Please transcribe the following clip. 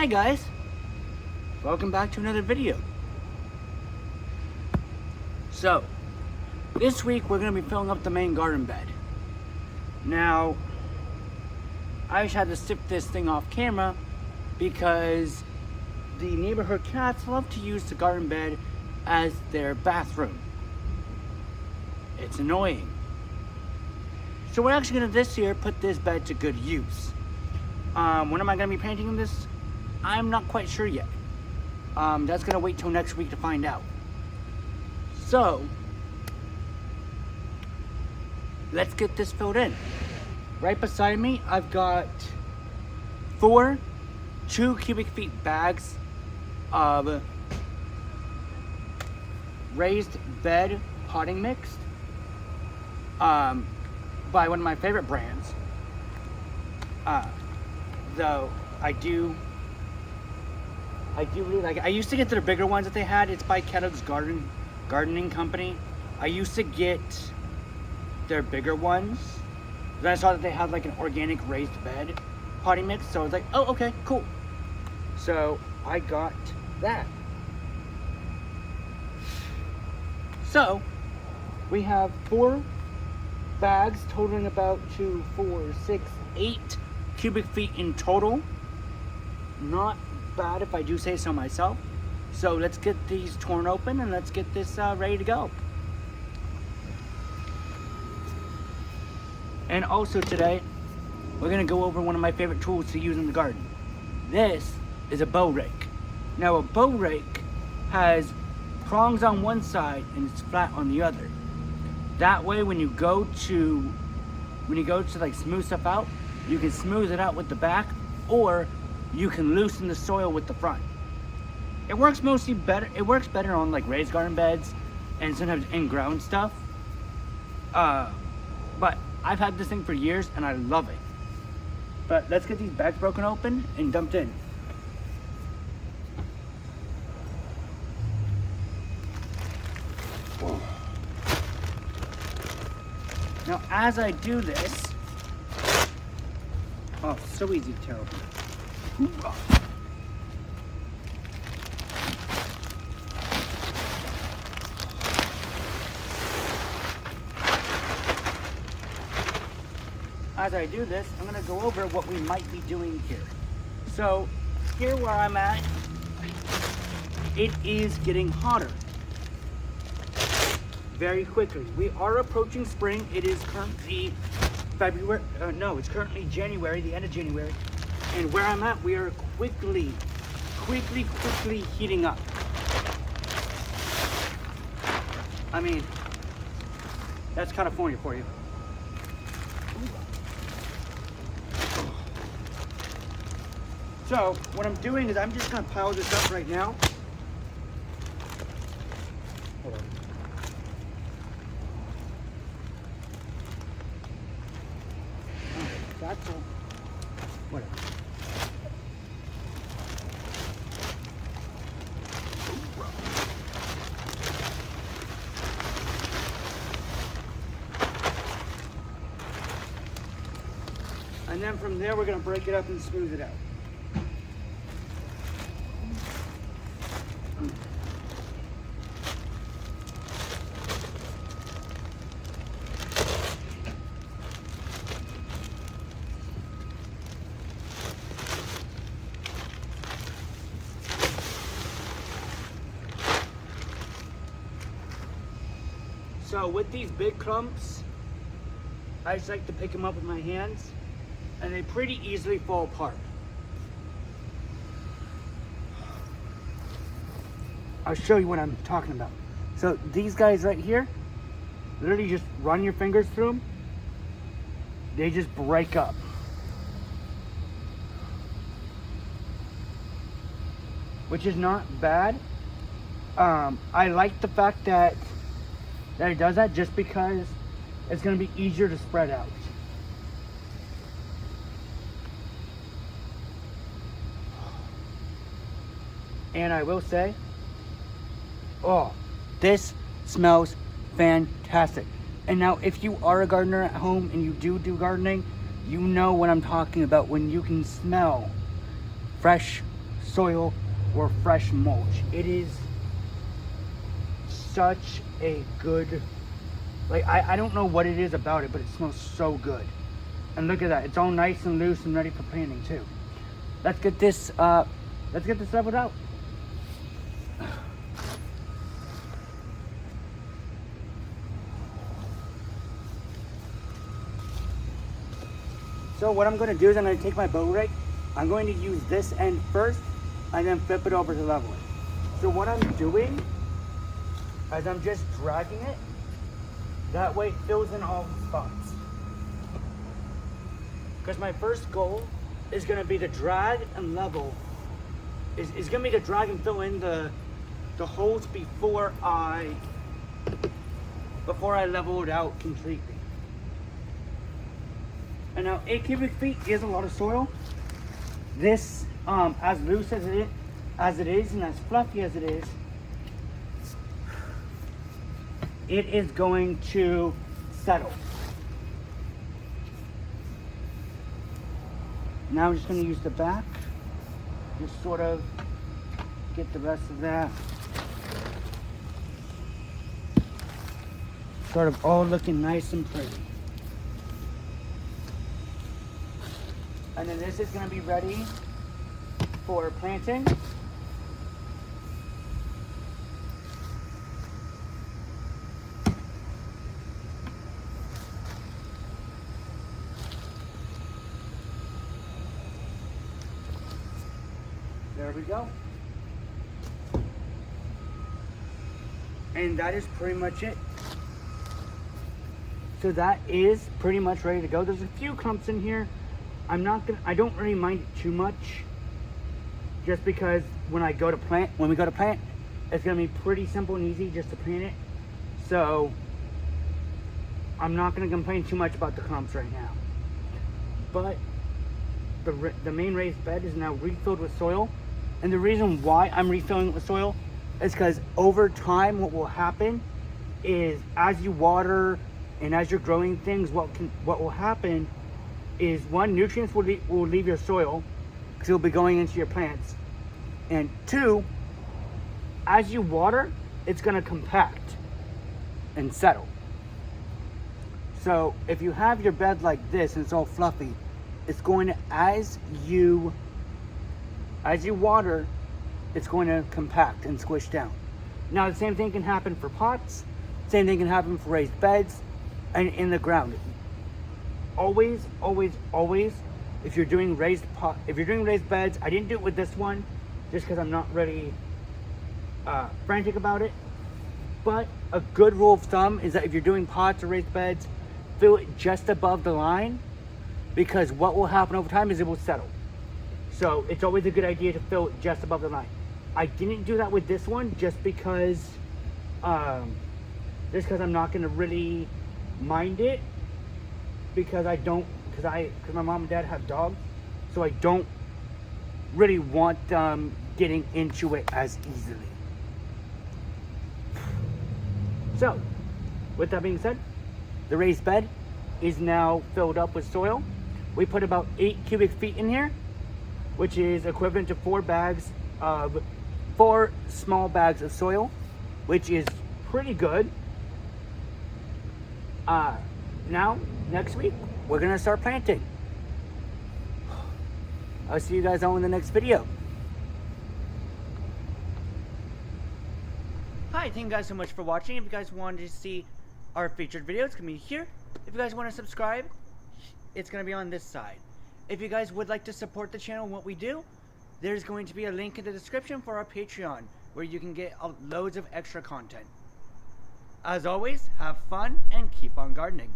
Hi guys, welcome back to another video. So, this week we're going to be filling up the main garden bed. Now, I just had to sift this thing off camera because the neighborhood cats love to use the garden bed as their bathroom. It's annoying. So we're actually going to this year put this bed to good use. When am I going to be painting this? I'm not quite sure yet. That's going to wait till next week to find out. So, let's get this filled in. Right beside me, I've got 4 2 cubic feet bags of raised bed potting mix by one of my favorite brands. Though I do really like it. I used to get their bigger ones that they had. It's by Kellogg's Gardening Company. I used to get their bigger ones. Then I saw that they had like an organic raised bed potting mix. So I was like, oh, okay, cool. So I got that. So we have 4 bags totaling about 2, 4, 6, 8 cubic feet in total. Not bad if I do say so myself. So let's get these torn open and let's get this ready to go. And also today, we're gonna go over one of my favorite tools to use in the garden. This is a bow rake. Now a bow rake has prongs on one side and it's flat on the other. That way when you go to like smooth stuff out, you can smooth it out with the back, or you can loosen the soil with the front. It works better on like raised garden beds and sometimes in-ground stuff. But I've had this thing for years and I love it. But let's get these bags broken open and dumped in. Now as I do this, oh, so easy to tear open. As I do this, I'm going to go over what we might be doing here. So, here where I'm at, it is getting hotter very quickly. We are approaching spring. It is currently February, it's currently January, the end of January. And where I'm at, we are quickly heating up. I mean, that's California for you. So, what I'm doing is I'm just gonna pile this up right now. Hold on. That's all. Whatever. And then from there, we're gonna break it up and smooth it out. So with these big clumps, I just like to pick them up with my hands, and they pretty easily fall apart. I'll show you what I'm talking about. So these guys right here, literally just run your fingers through them. They just break up. Which is not bad. I like the fact that it does that just because it's going to be easier to spread out. And I will say, oh, this smells fantastic. And now if you are a gardener at home and you do gardening, you know what I'm talking about when you can smell fresh soil or fresh mulch. It is such a good, like, I don't know what it is about it, but it smells so good. And look at that, it's all nice and loose and ready for planting too. Let's get this leveled out. So what I'm going to do is I'm going to take my bow rake. I'm going to use this end first and then flip it over to level it. So what I'm doing is I'm just dragging it. That way it fills in all the spots. Because my first goal is going to be to drag and level. Is going to be to drag and fill in the holes before I level it out completely. And now 8 cubic feet is a lot of soil. This, as loose as it is and as fluffy as it is going to settle. Now I'm just going to use the back, just sort of get the rest of that sort of all looking nice and pretty. And then this is going to be ready for planting. There we go. And that is pretty much it. So that is pretty much ready to go. There's a few clumps in here. I don't really mind it too much, just because when we go to plant, it's gonna be pretty simple and easy just to plant it. So I'm not gonna complain too much about the clumps right now. But the main raised bed is now refilled with soil, and the reason why I'm refilling it with soil is because over time, what will happen is as you water and as you're growing things, what will happen is, one, nutrients will leave your soil because it'll be going into your plants, and two, as you water, it's going to compact and settle. So if you have your bed like this and it's all fluffy, it's going to, as you water, it's going to compact and squish down. Now the same thing can happen for pots, same thing can happen for raised beds and in the ground. Always, if you're doing raised beds, I didn't do it with this one just because I'm not really frantic about it, but a good rule of thumb is that if you're doing pots or raised beds, fill it just above the line, because what will happen over time is it will settle. So it's always a good idea to fill it just above the line. I didn't do that with this one just because I'm not going to really mind it, because my mom and dad have dogs, so I don't really want them getting into it as easily. So, with that being said, the raised bed is now filled up with soil. We put about 8 cubic feet in here, which is equivalent to 4 small bags of soil, which is pretty good. Now, next week, we're gonna start planting. I'll see you guys all in the next video. Hi, thank you guys so much for watching. If you guys wanted to see our featured video, it's gonna be here. If you guys want to subscribe, it's gonna be on this side. If you guys would like to support the channel and what we do, there's going to be a link in the description for our Patreon, where you can get loads of extra content. As always, have fun and keep on gardening.